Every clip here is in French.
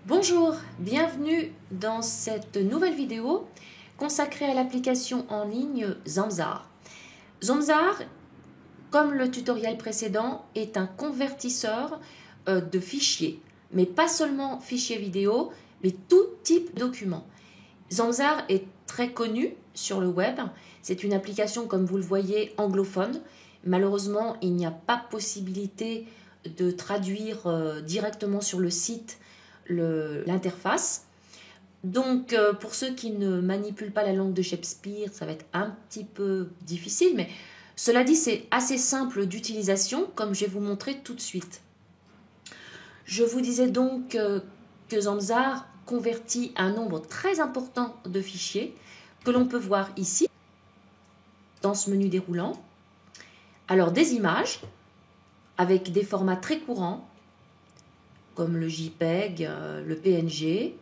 Bonjour, bienvenue dans cette nouvelle vidéo consacrée à l'application en ligne Zamzar. Zamzar, comme le tutoriel précédent, est un convertisseur de fichiers, mais pas seulement fichiers vidéo, mais tout type de documents. Zamzar est très connu sur le web, c'est une application comme vous le voyez anglophone. Malheureusement, il n'y a pas possibilité de traduire directement sur le site l'interface. Donc, pour ceux qui ne manipulent pas la langue de Shakespeare, ça va être un petit peu difficile, mais cela dit, c'est assez simple d'utilisation, comme je vais vous montrer tout de suite. Je vous disais donc que Zamzar convertit un nombre très important de fichiers que l'on peut voir ici, dans ce menu déroulant. Alors, des images avec des formats très courants, comme le JPEG, le PNG,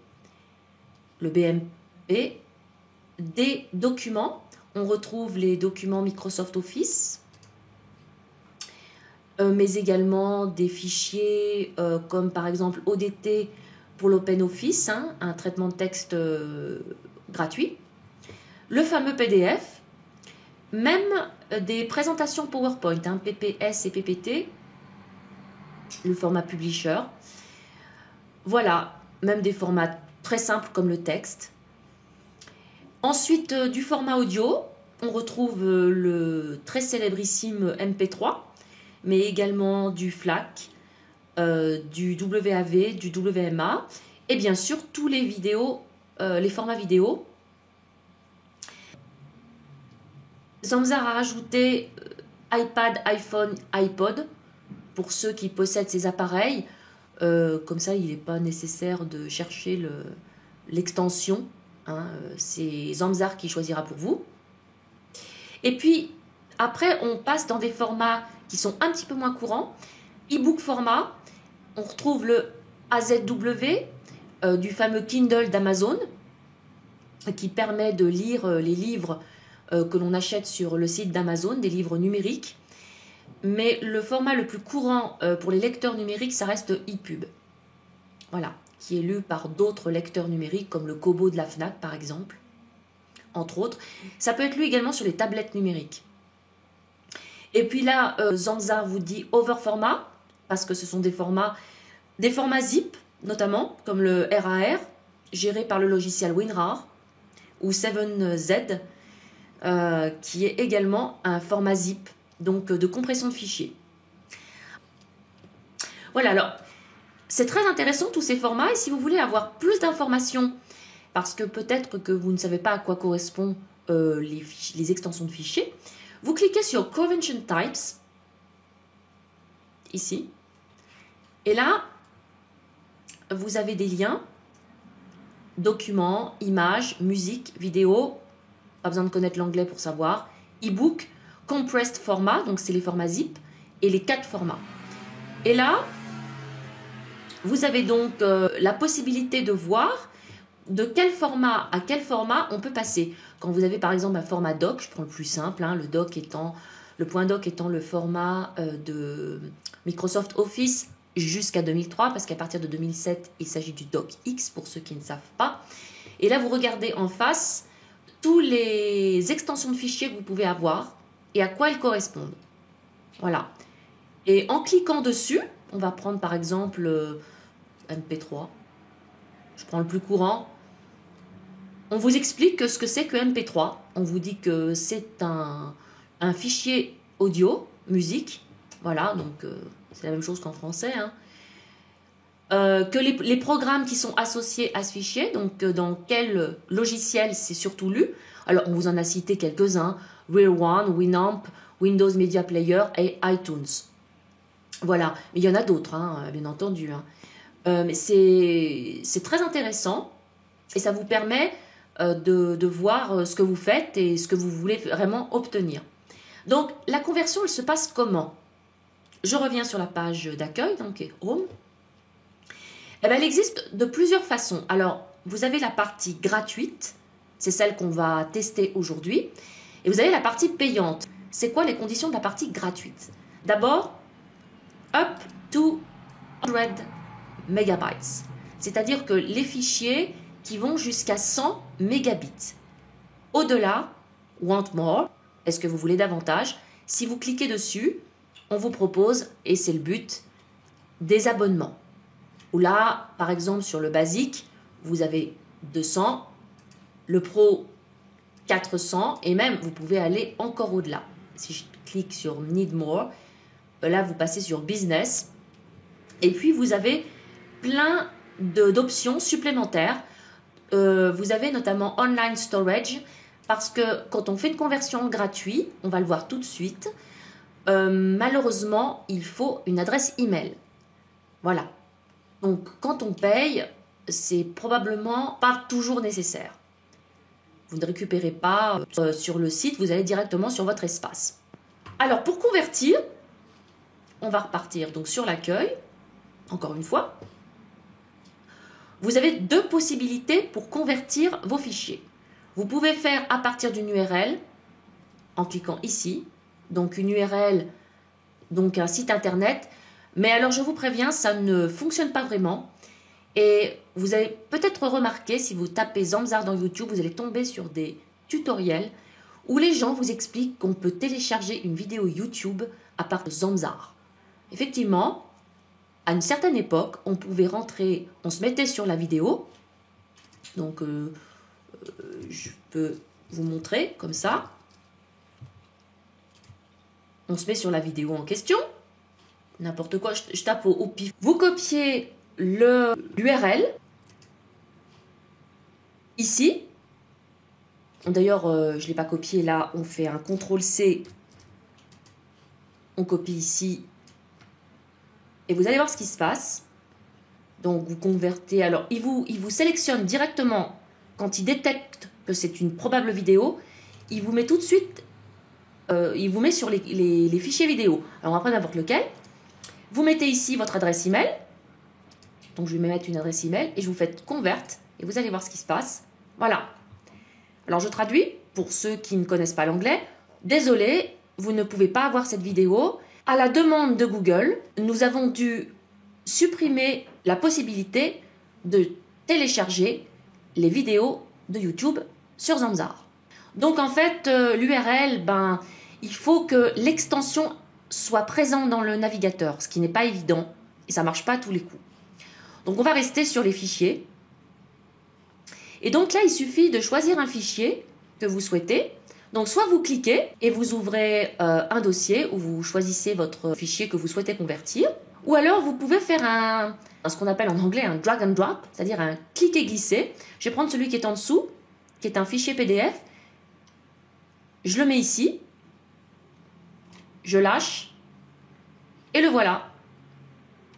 le BMP, des documents. On retrouve les documents Microsoft Office, mais également des fichiers comme par exemple ODT pour l'OpenOffice, un traitement de texte gratuit, le fameux PDF, même des présentations PowerPoint, PPS et PPT, le format Publisher. Voilà, même des formats très simples comme le texte. Ensuite, du format audio, on retrouve le très célébrissime MP3, mais également du FLAC, du WAV, du WMA, et bien sûr tous les vidéos, les formats vidéo. Zamzar a rajouté iPad, iPhone, iPod pour ceux qui possèdent ces appareils. Comme ça, il n'est pas nécessaire de chercher l'extension. C'est Zamzar qui choisira pour vous. Et puis, après, on passe dans des formats qui sont un petit peu moins courants. E-book format, on retrouve le AZW du fameux Kindle d'Amazon qui permet de lire les livres que l'on achète sur le site d'Amazon, des livres numériques. Mais le format le plus courant pour les lecteurs numériques, ça reste EPUB. Voilà, qui est lu par d'autres lecteurs numériques, comme le Kobo de la FNAC, par exemple, entre autres. Ça peut être lu également sur les tablettes numériques. Et puis là, Zamzar vous dit over format, parce que ce sont des formats zip, notamment, comme le RAR, géré par le logiciel WinRAR, ou 7Z, qui est également un format zip, donc de compression de fichiers. Voilà, alors, c'est très intéressant tous ces formats, et si vous voulez avoir plus d'informations, parce que peut-être que vous ne savez pas à quoi correspondent les extensions de fichiers, vous cliquez sur Convention Types, ici, et là, vous avez des liens, documents, images, musique, vidéo, pas besoin de connaître l'anglais pour savoir, e-book, compressed format, donc c'est les formats zip, et les 4 formats. Et là, vous avez donc la possibilité de voir de quel format à quel format on peut passer. Quand vous avez par exemple un format doc, je prends le plus simple, le point doc étant le format de Microsoft Office jusqu'à 2003, parce qu'à partir de 2007, il s'agit du docx pour ceux qui ne savent pas. Et là, vous regardez en face tous les extensions de fichiers que vous pouvez avoir et à quoi elles correspondent. Voilà. Et en cliquant dessus, on va prendre par exemple MP3. Je prends le plus courant. On vous explique ce que c'est que MP3. On vous dit que c'est un fichier audio, musique. Voilà, donc c'est la même chose qu'en français. Que les programmes qui sont associés à ce fichier, donc dans quel logiciel c'est surtout lu. Alors, on vous en a cité quelques-uns. Real One, Winamp, Windows Media Player et iTunes. Voilà, mais il y en a d'autres, bien entendu. Mais c'est très intéressant et ça vous permet de voir ce que vous faites et ce que vous voulez vraiment obtenir. Donc, la conversion, elle se passe comment? Je reviens sur la page d'accueil, donc Home. Eh bien, elle existe de plusieurs façons. Alors, vous avez la partie gratuite, c'est celle qu'on va tester aujourd'hui, et vous avez la partie payante. C'est quoi les conditions de la partie gratuite? D'abord, up to 100 megabytes. c'est-à-dire que les fichiers qui vont jusqu'à 100 mégabits. Au-delà, want more, est-ce que vous voulez davantage? Si vous cliquez dessus, on vous propose, et c'est le but, des abonnements. Ou là, par exemple, sur le basique, vous avez 200, le pro 400, et même vous pouvez aller encore au-delà. Si je clique sur Need More, là vous passez sur Business, et puis vous avez plein d'options supplémentaires. Vous avez notamment Online Storage, parce que quand on fait une conversion gratuite, on va le voir tout de suite, malheureusement, il faut une adresse email. Voilà. Donc, quand on paye, c'est probablement pas toujours nécessaire. Vous ne récupérez pas sur le site, vous allez directement sur votre espace. Alors, pour convertir, on va repartir donc sur l'accueil, encore une fois. Vous avez deux possibilités pour convertir vos fichiers. Vous pouvez faire à partir d'une URL, en cliquant ici, donc une URL, donc un site internet. Mais alors, je vous préviens, ça ne fonctionne pas vraiment. Et vous avez peut-être remarqué, si vous tapez Zamzar dans YouTube, vous allez tomber sur des tutoriels où les gens vous expliquent qu'on peut télécharger une vidéo YouTube à part de Zamzar. Effectivement, à une certaine époque, on pouvait rentrer, on se mettait sur la vidéo. Donc, je peux vous montrer comme ça. On se met sur la vidéo en question. N'importe quoi, je tape au pif. Vous copiez l'URL ici. D'ailleurs, je ne l'ai pas copié là. On fait un CTRL-C. On copie ici. Et vous allez voir ce qui se passe. Donc, vous convertez. Alors, il vous sélectionne directement quand il détecte que c'est une probable vidéo. Il vous met tout de suite. Il vous met sur les fichiers vidéo. Alors, après n'importe lequel. Vous mettez ici votre adresse email. Donc, je vais mettre une adresse email et je vous faites convert et vous allez voir ce qui se passe. Voilà. Alors, je traduis pour ceux qui ne connaissent pas l'anglais. Désolé, vous ne pouvez pas avoir cette vidéo. À la demande de Google, nous avons dû supprimer la possibilité de télécharger les vidéos de YouTube sur Zamzar. Donc, en fait, l'URL, il faut que l'extension soit présente dans le navigateur, ce qui n'est pas évident et ça ne marche pas à tous les coups. Donc, on va rester sur les fichiers. Et donc là, il suffit de choisir un fichier que vous souhaitez. Donc, soit vous cliquez et vous ouvrez un dossier où vous choisissez votre fichier que vous souhaitez convertir. Ou alors, vous pouvez faire ce qu'on appelle en anglais un drag and drop, c'est-à-dire un cliquer glisser. Je vais prendre celui qui est en dessous, qui est un fichier PDF. Je le mets ici. Je lâche. Et le voilà.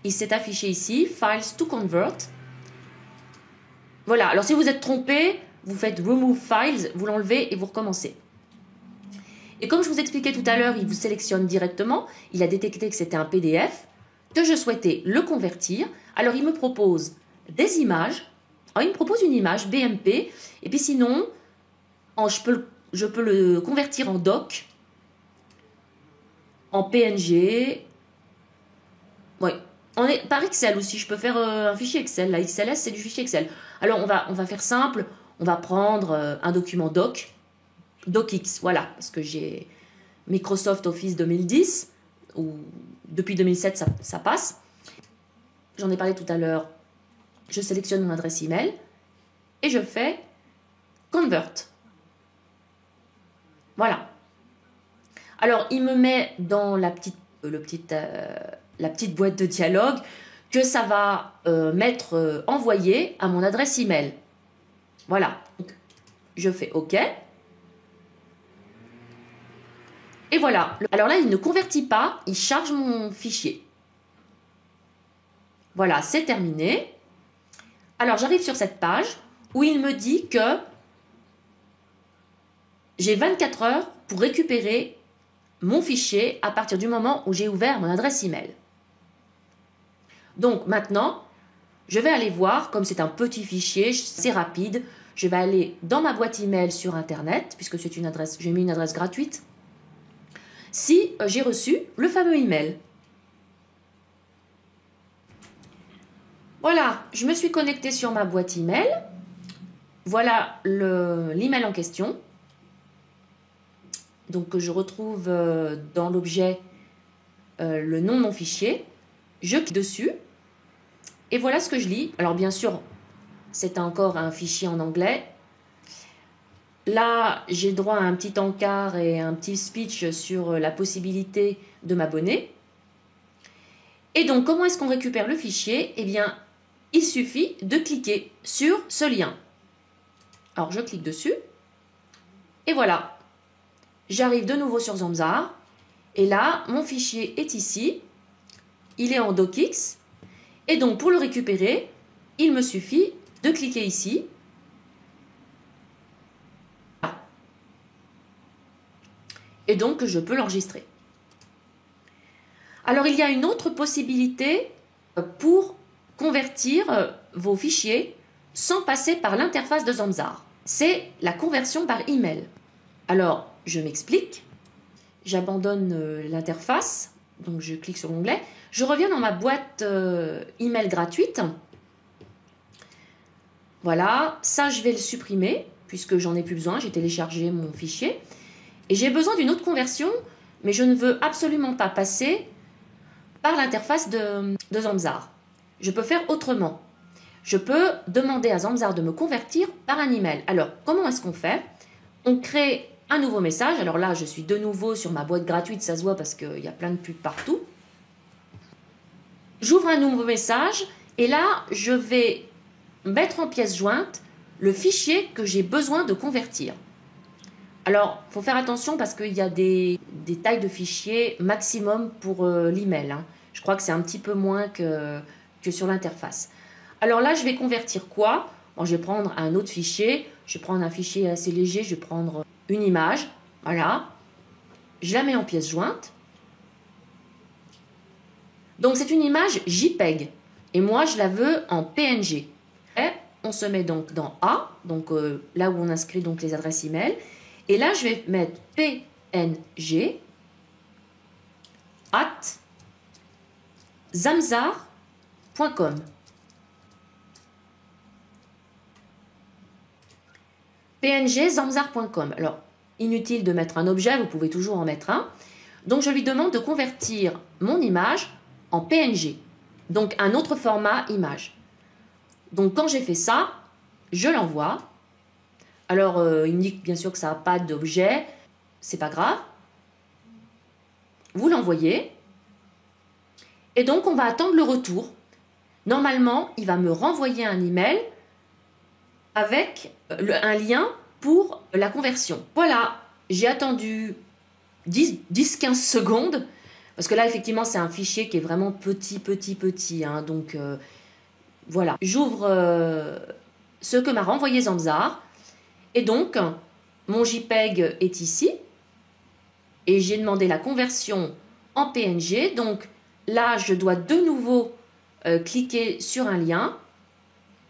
Il s'est affiché ici, Files to Convert. Voilà, alors si vous êtes trompé, vous faites Remove Files, vous l'enlevez et vous recommencez. Et comme je vous expliquais tout à l'heure, il vous sélectionne directement. Il a détecté que c'était un PDF, que je souhaitais le convertir. Alors il me propose des images. Alors, il me propose une image BMP. Et puis sinon, je peux le convertir en doc, en PNG. Ouais. Par Excel aussi, je peux faire un fichier Excel. La XLS, c'est du fichier Excel. Alors, on va faire simple. On va prendre un document docx, voilà, parce que j'ai Microsoft Office 2010, ou depuis 2007, ça passe. J'en ai parlé tout à l'heure. Je sélectionne mon adresse email et je fais Convert. Voilà. Alors, il me met dans la petite boîte de dialogue que ça va m'être envoyé à mon adresse email. Voilà. Donc, je fais OK. Et voilà. Alors là, il ne convertit pas, il charge mon fichier. Voilà, c'est terminé. Alors, j'arrive sur cette page où il me dit que j'ai 24 heures pour récupérer mon fichier à partir du moment où j'ai ouvert mon adresse email. Donc maintenant, je vais aller voir, comme c'est un petit fichier, c'est rapide, je vais aller dans ma boîte email sur Internet, puisque c'est une adresse, j'ai mis une adresse gratuite, si j'ai reçu le fameux email. Voilà, je me suis connectée sur ma boîte email. Voilà l'email en question. Donc je retrouve dans l'objet le nom de mon fichier. Je clique dessus et voilà ce que je lis. Alors bien sûr, c'est encore un fichier en anglais. Là, j'ai droit à un petit encart et un petit speech sur la possibilité de m'abonner. Et donc, comment est-ce qu'on récupère le fichier? Eh bien, il suffit de cliquer sur ce lien. Alors, je clique dessus. Et voilà. J'arrive de nouveau sur Zamzar. Et là, mon fichier est ici. Il est en docx. Et donc, pour le récupérer, il me suffit de cliquer ici. Et donc, je peux l'enregistrer. Alors, il y a une autre possibilité pour convertir vos fichiers sans passer par l'interface de Zamzar. C'est la conversion par email. Alors, je m'explique. J'abandonne l'interface. Donc, je clique sur l'onglet. Je reviens dans ma boîte email gratuite. Voilà. Ça, je vais le supprimer puisque j'en ai plus besoin. J'ai téléchargé mon fichier. Et j'ai besoin d'une autre conversion, mais je ne veux absolument pas passer par l'interface de Zamzar. Je peux faire autrement. Je peux demander à Zamzar de me convertir par un email. Alors, comment est-ce qu'on fait? On crée un nouveau message. Alors là, je suis de nouveau sur ma boîte gratuite, ça se voit parce qu'il y a plein de pubs partout. J'ouvre un nouveau message et là, je vais mettre en pièce jointe le fichier que j'ai besoin de convertir. Alors, il faut faire attention parce qu'il y a des tailles de fichiers maximum pour l'email. Hein. Je crois que c'est un petit peu moins que sur l'interface. Alors là, je vais convertir quoi? Bon, je vais prendre un autre fichier. Je vais prendre un fichier assez léger. Je vais prendre une image. Voilà. Je la mets en pièce jointe. Donc, c'est une image JPEG. Et moi, je la veux en PNG. Et on se met donc dans A, donc là où on inscrit donc les adresses email. Et là, je vais mettre png at zamzar.com. png zamzar.com. Alors, inutile de mettre un objet, vous pouvez toujours en mettre un. Donc, je lui demande de convertir mon image en PNG. Donc, un autre format image. Donc, quand j'ai fait ça, je l'envoie. Alors, il me dit bien sûr que ça n'a pas d'objet. C'est pas grave. Vous l'envoyez. Et donc, on va attendre le retour. Normalement, il va me renvoyer un email avec un lien pour la conversion. Voilà, j'ai attendu 10-15 secondes. Parce que là, effectivement, c'est un fichier qui est vraiment petit. Hein, donc, voilà. J'ouvre ce que m'a renvoyé Zamzar. Et donc, mon JPEG est ici. Et j'ai demandé la conversion en PNG. Donc, là, je dois de nouveau cliquer sur un lien.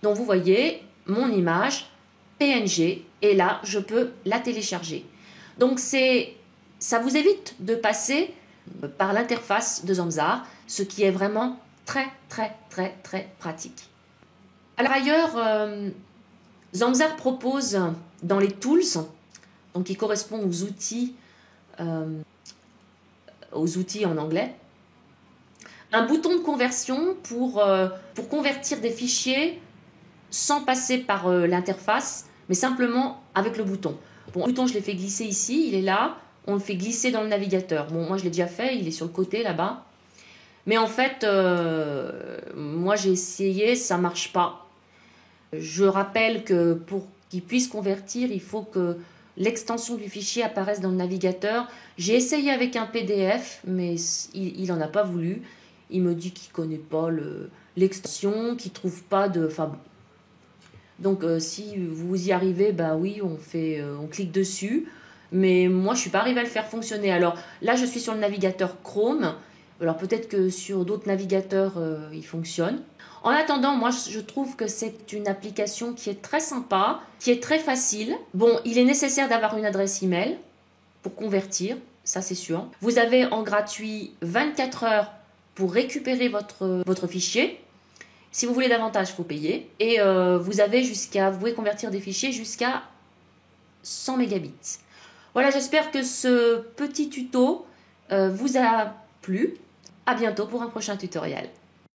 Donc, vous voyez, mon image PNG. Et là, je peux la télécharger. Donc, ça vous évite de passer par l'interface de Zamzar, ce qui est vraiment très pratique. Alors, ailleurs, Zamzar propose dans les tools, donc qui correspond aux outils en anglais, un bouton de conversion pour convertir des fichiers sans passer par l'interface, mais simplement avec le bouton. Bon, le bouton, je l'ai fait glisser ici, il est là, on le fait glisser dans le navigateur. Bon, moi, je l'ai déjà fait, il est sur le côté, là-bas. Mais en fait, moi, j'ai essayé, ça ne marche pas. Je rappelle que pour qu'il puisse convertir, il faut que l'extension du fichier apparaisse dans le navigateur. J'ai essayé avec un PDF, mais il n'en a pas voulu. Il me dit qu'il ne connaît pas l'extension, qu'il ne trouve pas de... Enfin, bon. Donc, si vous y arrivez, bah oui, on clique dessus. Mais moi, je ne suis pas arrivée à le faire fonctionner. Alors là, je suis sur le navigateur Chrome. Alors peut-être que sur d'autres navigateurs, il fonctionne. En attendant, moi, je trouve que c'est une application qui est très sympa, qui est très facile. Bon, il est nécessaire d'avoir une adresse email pour convertir, ça c'est sûr. Vous avez en gratuit 24 heures pour récupérer votre fichier. Si vous voulez davantage, il faut payer. Et vous pouvez convertir des fichiers jusqu'à 100 mégabits. Voilà, j'espère que ce petit tuto vous a plu. À bientôt pour un prochain tutoriel.